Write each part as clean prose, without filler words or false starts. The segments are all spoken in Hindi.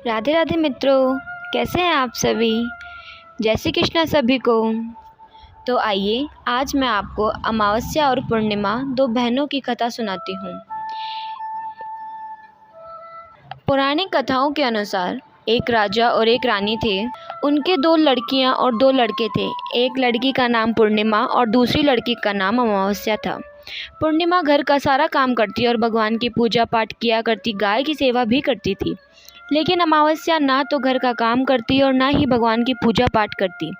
राधे राधे मित्रों, कैसे हैं आप सभी। जय श्री कृष्णा सभी को। तो आइए आज मैं आपको अमावस्या और पूर्णिमा दो बहनों की कथा सुनाती हूँ। पौराणिक कथाओं के अनुसार एक राजा और एक रानी थे। उनके दो लड़कियाँ और दो लड़के थे। एक लड़की का नाम पूर्णिमा और दूसरी लड़की का नाम अमावस्या था। पूर्णिमा घर का सारा काम करती और भगवान की पूजा पाठ किया करती, गाय की सेवा भी करती थी। लेकिन अमावस्या ना तो घर का काम करती और ना ही भगवान की पूजा पाठ करती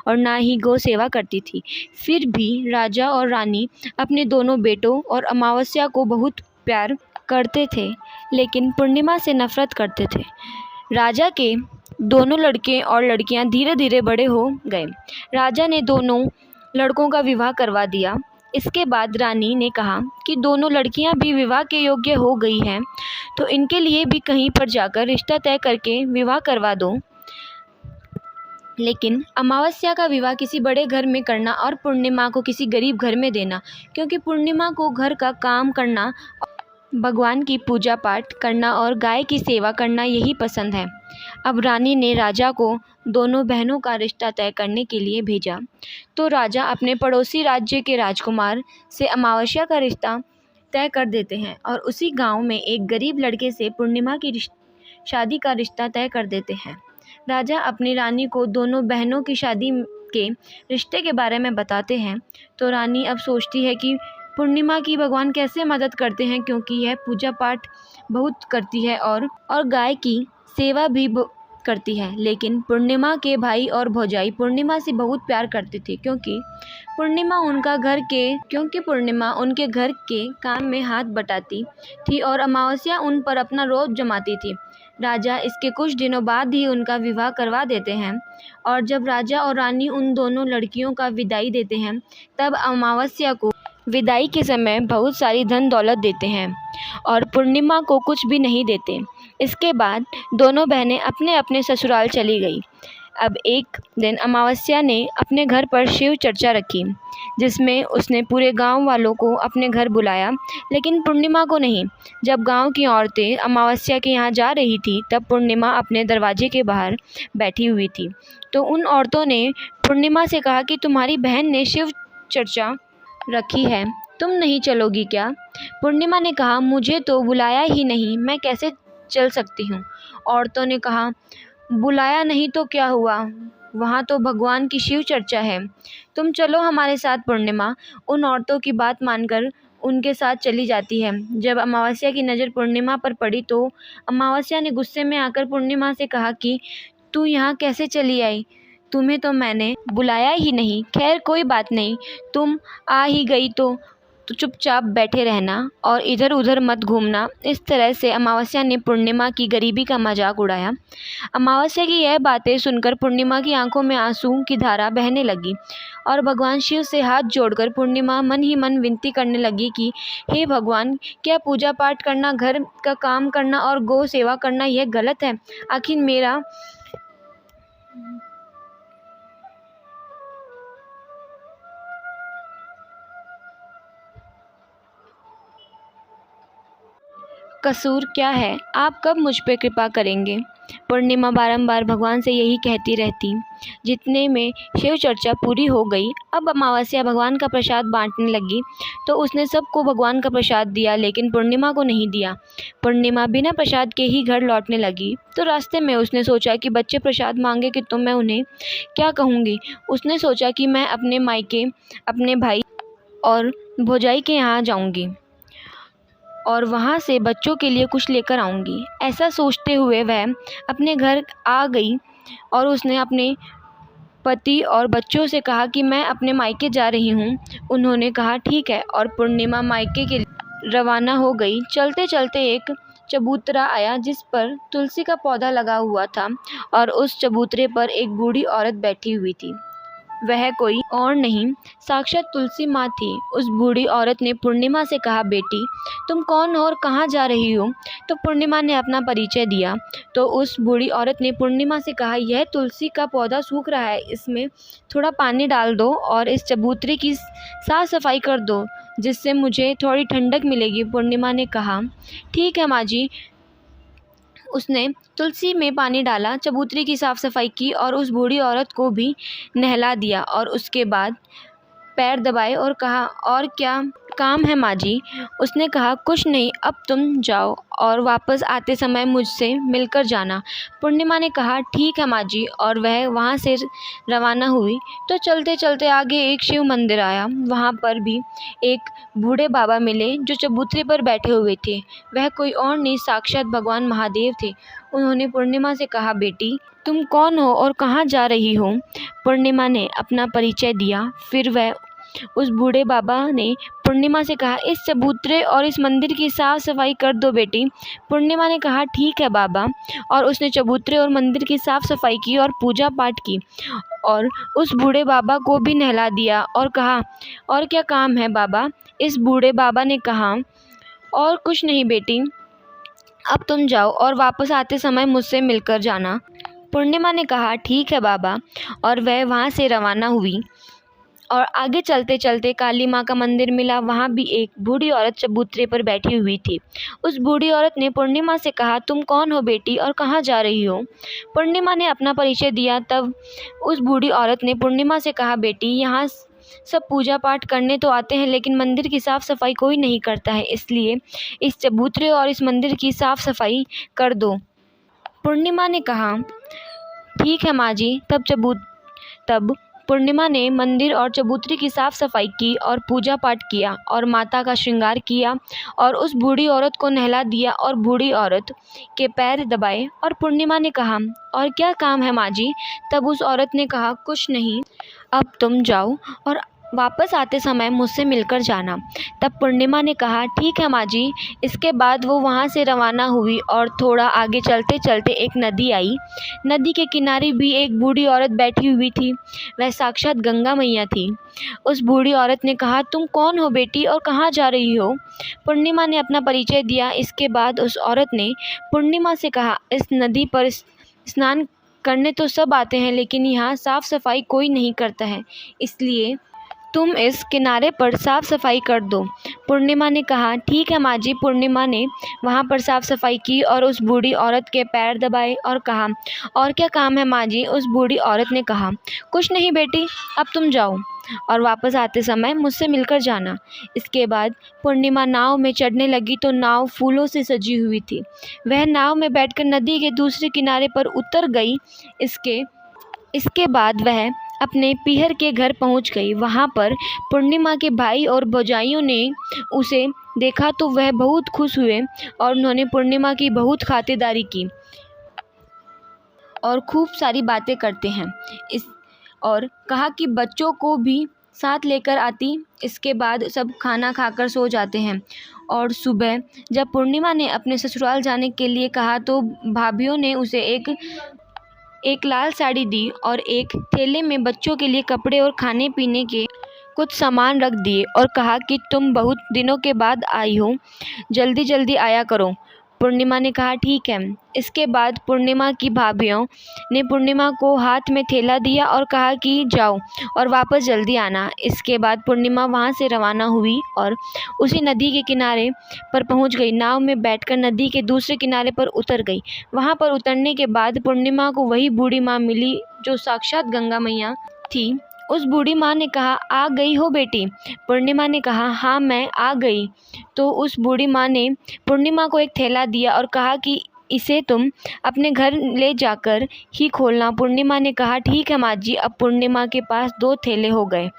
और ना ही गौ सेवा करती थी। फिर भी राजा और रानी अपने दोनों बेटों और अमावस्या को बहुत प्यार करते थे, लेकिन पूर्णिमा से नफरत करते थे। राजा के दोनों लड़के और लड़कियां धीरे धीरे बड़े हो गए। राजा ने दोनों लड़कों का विवाह करवा दिया। इसके बाद रानी ने कहा कि दोनों लड़कियां भी विवाह के योग्य हो गई हैं, तो इनके लिए भी कहीं पर जाकर रिश्ता तय करके विवाह करवा दो। लेकिन अमावस्या का विवाह किसी बड़े घर में करना और पूर्णिमा को किसी गरीब घर में देना, क्योंकि पूर्णिमा को घर का काम करना, भगवान की पूजा पाठ करना और गाय की सेवा करना यही पसंद है। अब रानी ने राजा को दोनों बहनों का रिश्ता तय करने के लिए भेजा। तो राजा अपने पड़ोसी राज्य के राजकुमार से अमावस्या का रिश्ता तय कर देते हैं और उसी गांव में एक गरीब लड़के से पूर्णिमा की शादी का रिश्ता तय कर देते हैं। राजा अपनी रानी को दोनों बहनों की शादी के रिश्ते के बारे में बताते हैं। तो रानी अब सोचती है कि पूर्णिमा की भगवान कैसे मदद करते हैं, क्योंकि यह पूजा पाठ बहुत करती है और गाय की सेवा भी करती है। लेकिन पूर्णिमा के भाई और भौजाई पूर्णिमा से बहुत प्यार करते थे, क्योंकि पूर्णिमा उनके घर के काम में हाथ बटाती थी और अमावस्या उन पर अपना रोब जमाती थी। राजा इसके कुछ दिनों बाद ही उनका विवाह करवा देते हैं और जब राजा और रानी उन दोनों लड़कियों का विदाई देते हैं, तब अमावस्या को विदाई के समय बहुत सारी धन दौलत देते हैं और पूर्णिमा को कुछ भी नहीं देते। इसके बाद दोनों बहनें अपने अपने ससुराल चली गई। अब एक दिन अमावस्या ने अपने घर पर शिव चर्चा रखी, जिसमें उसने पूरे गांव वालों को अपने घर बुलाया, लेकिन पूर्णिमा को नहीं। जब गांव की औरतें अमावस्या के यहाँ जा रही थी, तब पूर्णिमा अपने दरवाजे के बाहर बैठी हुई थी। तो उन औरतों ने पूर्णिमा से कहा कि तुम्हारी बहन ने शिव चर्चा रखी है, तुम नहीं चलोगी क्या? पूर्णिमा ने कहा, मुझे तो बुलाया ही नहीं, मैं कैसे चल सकती हूँ। औरतों ने कहा, बुलाया नहीं तो क्या हुआ, वहाँ तो भगवान की शिव चर्चा है, तुम चलो हमारे साथ। पूर्णिमा उन औरतों की बात मानकर उनके साथ चली जाती है। जब अमावस्या की नज़र पूर्णिमा पर पड़ी तो अमावस्या ने गुस्से में आकर पूर्णिमा से कहा कि तू यहाँ कैसे चली आई, तुम्हें तो मैंने बुलाया ही नहीं। खैर कोई बात नहीं, तुम आ ही गई तो चुपचाप बैठे रहना और इधर उधर मत घूमना। इस तरह से अमावस्या ने पूर्णिमा की गरीबी का मजाक उड़ाया। अमावस्या की यह बातें सुनकर पूर्णिमा की आंखों में आंसू की धारा बहने लगी और भगवान शिव से हाथ जोड़कर पूर्णिमा मन ही मन विनती करने लगी कि हे भगवान, क्या पूजा पाठ करना, घर का काम करना और गौ सेवा करना यह गलत है? आखिर मेरा कसूर क्या है? आप कब मुझ पे कृपा करेंगे? पूर्णिमा बारंबार भगवान से यही कहती रहती। जितने में शिव चर्चा पूरी हो गई। अब अमावस्या भगवान का प्रसाद बांटने लगी, तो उसने सबको भगवान का प्रसाद दिया, लेकिन पूर्णिमा को नहीं दिया। पूर्णिमा बिना प्रसाद के ही घर लौटने लगी। तो रास्ते में उसने सोचा कि बच्चे प्रसाद मांगे कि तो मैं उन्हें क्या कहूँगी। उसने सोचा कि मैं अपने मायके, अपने भाई और भौजाई के यहाँ जाऊँगी और वहाँ से बच्चों के लिए कुछ लेकर आऊँगी। ऐसा सोचते हुए वह अपने घर आ गई और उसने अपने पति और बच्चों से कहा कि मैं अपने मायके जा रही हूँ। उन्होंने कहा ठीक है और पूर्णिमा मायके के लिए रवाना हो गई। चलते चलते एक चबूतरा आया जिस पर तुलसी का पौधा लगा हुआ था और उस चबूतरे पर एक बूढ़ी औरत बैठी हुई थी। वह कोई और नहीं, साक्षात तुलसी माँ थी। उस बूढ़ी औरत ने पूर्णिमा से कहा, बेटी तुम कौन हो और कहाँ जा रही हो? तो पूर्णिमा ने अपना परिचय दिया। तो उस बूढ़ी औरत ने पूर्णिमा से कहा, यह तुलसी का पौधा सूख रहा है, इसमें थोड़ा पानी डाल दो और इस चबूतरे की साफ सफाई कर दो, जिससे मुझे थोड़ी ठंडक मिलेगी। पूर्णिमा ने कहा, ठीक है माँ जी। उसने तुलसी में पानी डाला, चबूतरे की साफ सफाई की और उस बूढ़ी औरत को भी नहला दिया और उसके बाद पैर दबाए और कहा, और क्या काम है माँ जी? उसने कहा, कुछ नहीं, अब तुम जाओ और वापस आते समय मुझसे मिलकर जाना। पूर्णिमा ने कहा, ठीक है माँ जी, और वह वहाँ से रवाना हुई। तो चलते चलते आगे एक शिव मंदिर आया। वहाँ पर भी एक बूढ़े बाबा मिले जो चबूतरे पर बैठे हुए थे। वह कोई और नहीं, साक्षात भगवान महादेव थे। उन्होंने पूर्णिमा से कहा, बेटी तुम कौन हो और कहाँ जा रही हो? पूर्णिमा ने अपना परिचय दिया। फिर वह उस बूढ़े बाबा ने पूर्णिमा से कहा, इस चबूतरे और इस मंदिर की साफ सफाई कर दो बेटी। पूर्णिमा ने कहा, ठीक है बाबा, और उसने चबूतरे और मंदिर की साफ सफाई की और पूजा पाठ की और उस बूढ़े बाबा को भी नहला दिया और कहा, और क्या काम है बाबा? इस बूढ़े बाबा ने कहा, और कुछ नहीं बेटी, अब तुम जाओ और वापस आते समय मुझसे मिलकर जाना। पूर्णिमा ने कहा, ठीक है बाबा, और वह वहाँ से रवाना हुई। और आगे चलते चलते काली माँ का मंदिर मिला। वहाँ भी एक बूढ़ी औरत चबूतरे पर बैठी हुई थी। उस बूढ़ी औरत ने पूर्णिमा से कहा, तुम कौन हो बेटी और कहाँ जा रही हो? पूर्णिमा ने अपना परिचय दिया। तब उस बूढ़ी औरत ने पूर्णिमा से कहा, बेटी यहाँ सब पूजा पाठ करने तो आते हैं, लेकिन मंदिर की साफ़ सफाई कोई नहीं करता है, इसलिए इस चबूतरे और इस मंदिर की साफ़ सफाई कर दो। पूर्णिमा ने कहा, ठीक है माँ जी। तब पूर्णिमा ने मंदिर और चबूतरे की साफ सफाई की और पूजा पाठ किया और माता का श्रृंगार किया और उस बूढ़ी औरत को नहला दिया और बूढ़ी औरत के पैर दबाए। और पूर्णिमा ने कहा, और क्या काम है माँ जी? तब उस औरत ने कहा, कुछ नहीं, अब तुम जाओ और वापस आते समय मुझसे मिलकर जाना। तब पूर्णिमा ने कहा, ठीक है माँ जी। इसके बाद वो वहाँ से रवाना हुई और थोड़ा आगे चलते चलते एक नदी आई। नदी के किनारे भी एक बूढ़ी औरत बैठी हुई थी। वह साक्षात गंगा मैया थी। उस बूढ़ी औरत ने कहा, तुम कौन हो बेटी और कहाँ जा रही हो? पूर्णिमा ने अपना परिचय दिया। इसके बाद उस औरत ने पूर्णिमा से कहा, इस नदी पर स्नान करने तो सब आते हैं, लेकिन यहाँ साफ़ सफाई कोई नहीं करता है, इसलिए तुम इस किनारे पर साफ़ सफाई कर दो। पूर्णिमा ने कहा, ठीक है माँ जी। पूर्णिमा ने वहाँ पर साफ़ सफाई की और उस बूढ़ी औरत के पैर दबाए और कहा, और क्या काम है माँ जी? उस बूढ़ी औरत ने कहा, कुछ नहीं बेटी, अब तुम जाओ और वापस आते समय मुझसे मिलकर जाना। इसके बाद पूर्णिमा नाव में चढ़ने लगी तो नाव फूलों से सजी हुई थी। वह नाव में बैठकर नदी के दूसरे किनारे पर उतर गई। इसके बाद वह अपने पीहर के घर पहुंच गई। वहां पर पूर्णिमा के भाई और भौजाइयों ने उसे देखा तो वह बहुत खुश हुए और उन्होंने पूर्णिमा की बहुत खातिरदारी की और खूब सारी बातें करते हैं और कहा कि बच्चों को भी साथ लेकर आती। इसके बाद सब खाना खाकर सो जाते हैं और सुबह जब पूर्णिमा ने अपने ससुराल जाने के लिए कहा तो भाभीियों ने उसे एक लाल साड़ी दी और एक थैले में बच्चों के लिए कपड़े और खाने पीने के कुछ सामान रख दिए और कहा कि तुम बहुत दिनों के बाद आई हो, जल्दी जल्दी आया करो। पूर्णिमा ने कहा, ठीक है। इसके बाद पूर्णिमा की भाभीियों ने पूर्णिमा को हाथ में थैला दिया और कहा कि जाओ और वापस जल्दी आना। इसके बाद पूर्णिमा वहाँ से रवाना हुई और उसी नदी के किनारे पर पहुँच गई। नाव में बैठकर नदी के दूसरे किनारे पर उतर गई। वहाँ पर उतरने के बाद पूर्णिमा को वही बूढ़ी माँ मिली जो साक्षात गंगा मैया थी। उस बूढ़ी माँ ने कहा, आ गई हो बेटी? पूर्णिमा ने कहा, हाँ मैं आ गई। तो उस बूढ़ी माँ ने पूर्णिमा को एक थैला दिया और कहा कि इसे तुम अपने घर ले जाकर ही खोलना। पूर्णिमा ने कहा, ठीक है माँ जी। अब पूर्णिमा के पास 2 थैले हो गए।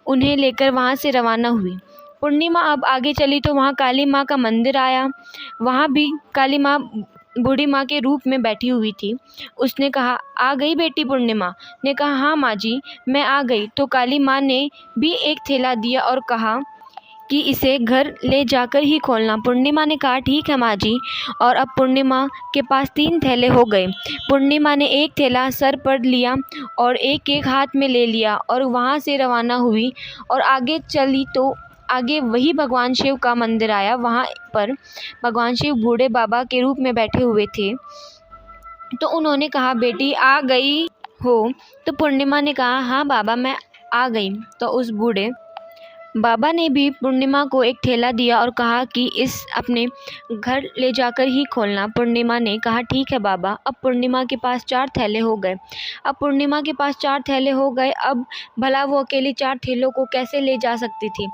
उन्हें लेकर वहाँ से रवाना हुई। पूर्णिमा अब आगे चली तो वहाँ काली माँ का मंदिर आया। वहाँ भी काली माँ बूढ़ी माँ के रूप में बैठी हुई थी। उसने कहा, आ गई बेटी? पूर्णिमा ने कहा, हाँ माँ जी, मैं आ गई। तो काली माँ ने भी एक थैला दिया और कहा कि इसे घर ले जाकर ही खोलना। पूर्णिमा ने कहा, ठीक है माँ जी। और अब पूर्णिमा के पास 3 थैले हो गए। पूर्णिमा ने एक थैला सर पर लिया और एक एक हाथ में ले लिया और वहाँ से रवाना हुई और आगे चली तो आगे वही भगवान शिव का मंदिर आया। वहाँ पर भगवान शिव बूढ़े बाबा के रूप में बैठे हुए थे। तो उन्होंने कहा, बेटी आ गई हो? तो पूर्णिमा ने कहा, हाँ बाबा, मैं आ गई। तो उस बूढ़े बाबा ने भी पूर्णिमा को एक थैला दिया और कहा कि इस अपने घर ले जाकर ही खोलना। पूर्णिमा ने कहा ठीक है बाबा। अब पूर्णिमा के पास 4 थैले हो गए। अब भला वो अकेली 4 थैलों को कैसे ले जा सकती थी।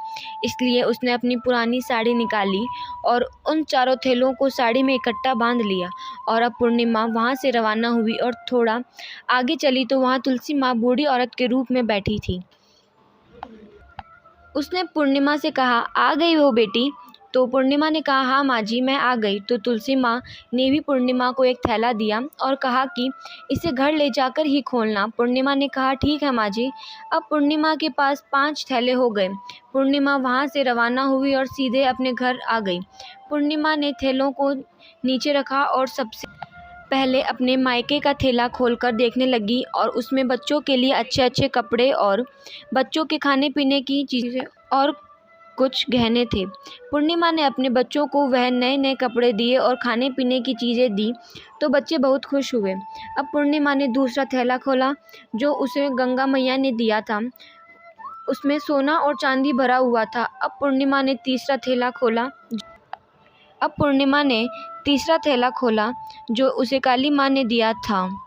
इसलिए उसने अपनी पुरानी साड़ी निकाली और उन चारों थैलों को साड़ी में इकट्ठा बांध लिया। और अब पूर्णिमा वहाँ से रवाना हुई और थोड़ा आगे चली तो वहाँ तुलसी माँ बूढ़ी औरत के रूप में बैठी थी। उसने पूर्णिमा से कहा, आ गई हो बेटी? तो पूर्णिमा ने कहा, हाँ माँ जी, मैं आ गई। तो तुलसी माँ ने भी पूर्णिमा को एक थैला दिया और कहा कि इसे घर ले जाकर ही खोलना। पूर्णिमा ने कहा ठीक है माँ जी। अब पूर्णिमा के पास 5 थैले हो गए। पूर्णिमा वहाँ से रवाना हुई और सीधे अपने घर आ गई। पूर्णिमा ने थैलों को नीचे रखा और सबसे पहले अपने मायके का थैला खोलकर देखने लगी और उसमें बच्चों के लिए अच्छे अच्छे कपड़े और बच्चों के खाने पीने की चीज़ें और कुछ गहने थे। पूर्णिमा ने अपने बच्चों को वह नए नए कपड़े दिए और खाने पीने की चीज़ें दी तो बच्चे बहुत खुश हुए। अब पूर्णिमा ने दूसरा थैला खोला जो उसे गंगा मैया ने दिया था। उसमें सोना और चांदी भरा हुआ था। अब पूर्णिमा ने तीसरा थैला खोला जो उसे काली माँ ने दिया था।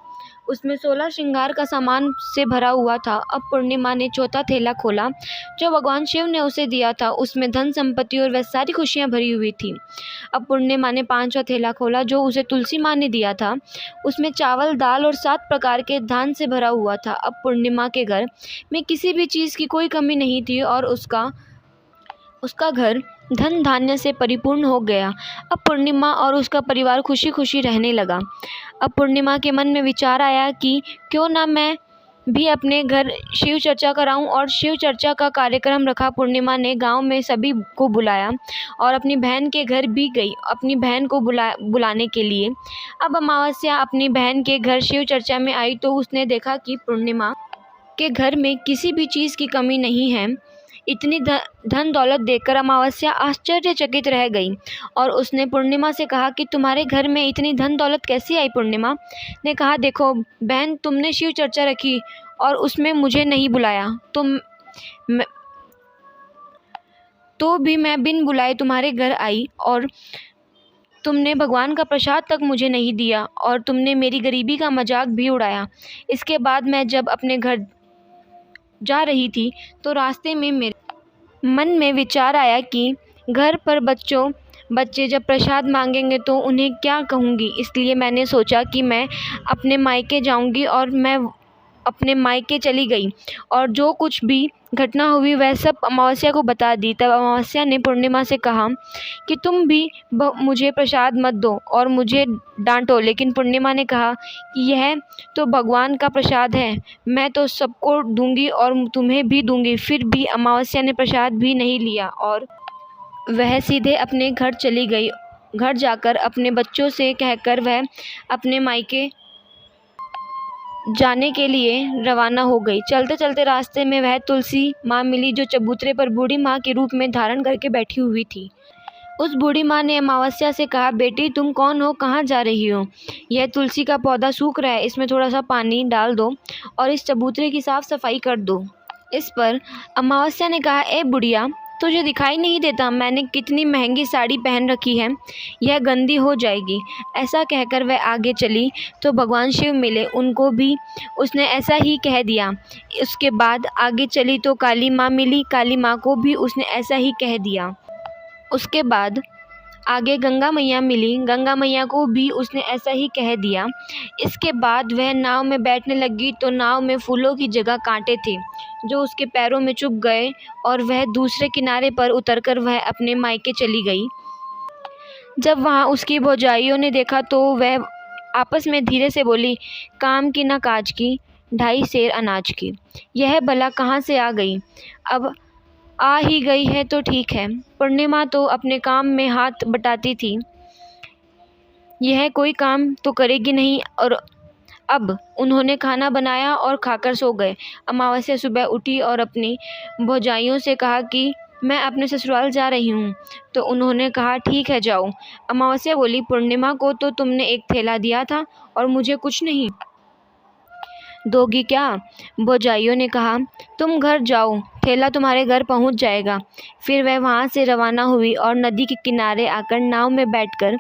उसमें 16 श्रृंगार का सामान से भरा हुआ था। अब पूर्णिमा ने चौथा थैला खोला जो भगवान शिव ने उसे दिया था। उसमें धन संपत्ति और वह सारी खुशियाँ भरी हुई थी। अब पूर्णिमा ने 5वां थैला खोला जो उसे तुलसी माँ ने दिया था। उसमें चावल, दाल और 7 प्रकार के धान से भरा हुआ था। अब पूर्णिमा के घर में किसी भी चीज़ की कोई कमी नहीं थी और उसका घर धन धान्य से परिपूर्ण हो गया। अब पूर्णिमा और उसका परिवार खुशी खुशी रहने लगा। अब पूर्णिमा के मन में विचार आया कि क्यों ना मैं भी अपने घर शिव चर्चा कराऊं और शिव चर्चा का कार्यक्रम रखा। पूर्णिमा ने गांव में सभी को बुलाया और अपनी बहन के घर भी गई अपनी बहन को बुलाने के लिए। अब अमावस्या अपनी बहन के घर शिव चर्चा में आई तो उसने देखा कि पूर्णिमा के घर में किसी भी चीज़ की कमी नहीं है। इतनी धन दौलत देखकर अमावस्या आश्चर्यचकित रह गई और उसने पूर्णिमा से कहा कि तुम्हारे घर में इतनी धन दौलत कैसी आई। पूर्णिमा ने कहा, देखो बहन, तुमने शिव चर्चा रखी और उसमें मुझे नहीं बुलाया तो भी मैं बिन बुलाए तुम्हारे घर आई और तुमने भगवान का प्रसाद तक मुझे नहीं दिया और तुमने मेरी गरीबी का मजाक भी उड़ाया। इसके बाद मैं जब अपने घर जा रही थी तो रास्ते में मेरे मन में विचार आया कि घर पर बच्चे जब प्रसाद मांगेंगे तो उन्हें क्या कहूँगी। इसलिए मैंने सोचा कि मैं अपने मायके जाऊँगी और मैं अपने मायके चली गई और जो कुछ भी घटना हुई वह सब अमावस्या को बता दी। तब अमावस्या ने पूर्णिमा से कहा कि तुम भी मुझे प्रसाद मत दो और मुझे डांटो। लेकिन पूर्णिमा ने कहा कि यह तो भगवान का प्रसाद है, मैं तो सबको दूंगी और तुम्हें भी दूंगी। फिर भी अमावस्या ने प्रसाद भी नहीं लिया और वह सीधे अपने घर चली गई। घर जाकर अपने बच्चों से कहकर वह अपने मायके जाने के लिए रवाना हो गई। चलते चलते रास्ते में वह तुलसी माँ मिली जो चबूतरे पर बूढ़ी माँ के रूप में धारण करके बैठी हुई थी। उस बूढ़ी माँ ने अमावस्या से कहा, बेटी तुम कौन हो, कहाँ जा रही हो? यह तुलसी का पौधा सूख रहा है, इसमें थोड़ा सा पानी डाल दो और इस चबूतरे की साफ सफाई कर दो। इस पर अमावस्या ने कहा, ए बुढ़िया, तुझे दिखाई नहीं देता मैंने कितनी महंगी साड़ी पहन रखी है, यह गंदी हो जाएगी। ऐसा कहकर वह आगे चली तो भगवान शिव मिले, उनको भी उसने ऐसा ही कह दिया। उसके बाद आगे चली तो काली माँ मिली, काली माँ को भी उसने ऐसा ही कह दिया। उसके बाद आगे गंगा मैया मिली, गंगा मैया को भी उसने ऐसा ही कह दिया। इसके बाद वह नाव में बैठने लगी तो नाव में फूलों की जगह कांटे थे जो उसके पैरों में चुभ गए और वह दूसरे किनारे पर उतरकर वह अपने मायके चली गई। जब वहाँ उसकी भौजाइयों ने देखा तो वह आपस में धीरे से बोली, काम की ना काज की, 2.5 सेर अनाज की, यह भला कहाँ से आ गई? अब आ ही गई है तो ठीक है। पूर्णिमा तो अपने काम में हाथ बटाती थी, यह कोई काम तो करेगी नहीं। और अब उन्होंने खाना बनाया और खाकर सो गए। अमावस्या सुबह उठी और अपनी भौजाइयों से कहा कि मैं अपने ससुराल जा रही हूँ। तो उन्होंने कहा ठीक है जाओ। अमावस्या बोली, पूर्णिमा को तो तुमने एक थैला दिया था और मुझे कुछ नहीं। दोगी क्या? भौजाइयों ने कहा। तुम घर जाओ, थैला तुम्हारे घर पहुंच जाएगा। फिर वह वहां से रवाना हुई और नदी के किनारे आकर नाव में बैठकर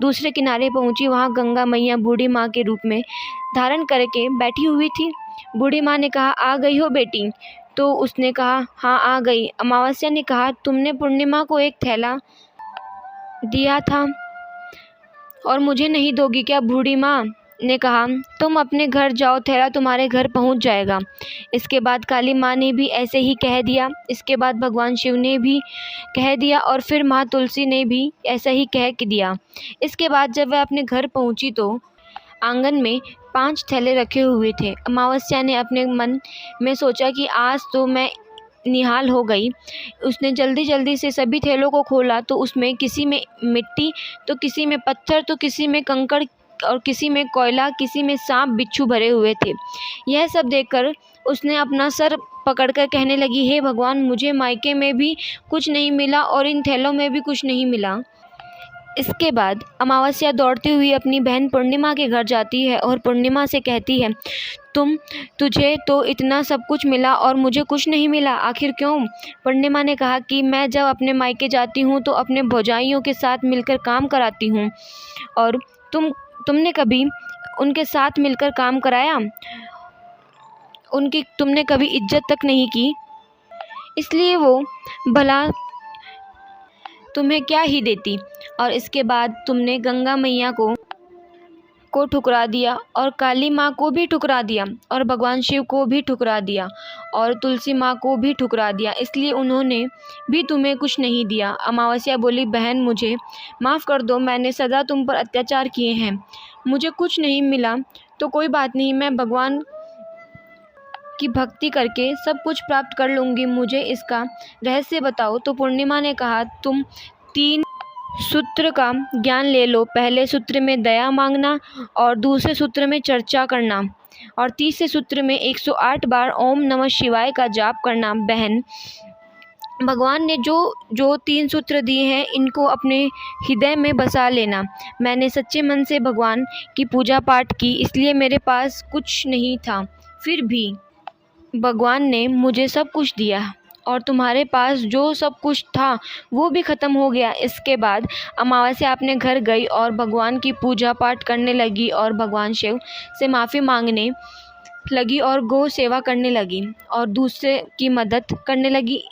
दूसरे किनारे पहुंची। वहां गंगा मैया बूढ़ी माँ के रूप में धारण करके बैठी हुई थी। बूढ़ी माँ ने कहा, आ गई हो बेटी? तो उसने कहा, हाँ आ गई। अमावस्या ने कहा, तुमने पूर्णिमा को एक थैला दिया था और मुझे नहीं दोगी क्या? बूढ़ी माँ ने कहा, तुम अपने घर जाओ, थैला तुम्हारे घर पहुंच जाएगा। इसके बाद काली माँ ने भी ऐसे ही कह दिया। इसके बाद भगवान शिव ने भी कह दिया और फिर माँ तुलसी ने भी ऐसा ही कह दिया। इसके बाद जब वह अपने घर पहुंची तो आंगन में 5 थैले रखे हुए थे। अमावस्या ने अपने मन में सोचा कि आज तो मैं निहाल हो गई। उसने जल्दी जल्दी से सभी थैलों को खोला तो उसमें किसी में मिट्टी, तो किसी में पत्थर, तो किसी में कंकड़ और किसी में कोयला, किसी में सांप बिच्छू भरे हुए थे। यह सब देखकर उसने अपना सर पकड़कर कहने लगी, हे भगवान, मुझे मायके में भी कुछ नहीं मिला और इन थैलों में भी कुछ नहीं मिला। इसके बाद अमावस्या दौड़ती हुई अपनी बहन पूर्णिमा के घर जाती है और पूर्णिमा से कहती है, तुझे तो इतना सब कुछ मिला और मुझे कुछ नहीं मिला, आखिर क्यों? पूर्णिमा ने कहा कि मैं जब अपने मायके जाती हूँ तो अपने भौजाइयों के साथ मिलकर काम कराती हूँ और तुमने कभी उनके साथ मिलकर काम कराया? उनकी तुमने कभी इज्जत तक नहीं की, इसलिए वो भला तुम्हें क्या ही देती। और इसके बाद तुमने गंगा मैया को ठुकरा दिया और काली माँ को भी ठुकरा दिया और भगवान शिव को भी ठुकरा दिया और तुलसी माँ को भी ठुकरा दिया, इसलिए उन्होंने भी तुम्हें कुछ नहीं दिया। अमावस्या बोली, बहन मुझे माफ़ कर दो, मैंने सदा तुम पर अत्याचार किए हैं, मुझे कुछ नहीं मिला तो कोई बात नहीं, मैं भगवान की भक्ति करके सब कुछ प्राप्त कर लूँगी, मुझे इसका रहस्य बताओ। तो पूर्णिमा ने कहा, तुम 3 सूत्र का ज्ञान ले लो। पहले सूत्र में दया मांगना और दूसरे सूत्र में चर्चा करना और तीसरे सूत्र में 108 बार ओम नमः शिवाय का जाप करना। बहन, भगवान ने जो 3 सूत्र दिए हैं इनको अपने हृदय में बसा लेना। मैंने सच्चे मन से भगवान की पूजा पाठ की, इसलिए मेरे पास कुछ नहीं था, फिर भी भगवान ने मुझे सब कुछ दिया और तुम्हारे पास जो सब कुछ था वो भी ख़त्म हो गया। इसके बाद अमावस्या अपने घर गई और भगवान की पूजा पाठ करने लगी और भगवान शिव से माफ़ी मांगने लगी और गौ सेवा करने लगी और दूसरे की मदद करने लगी।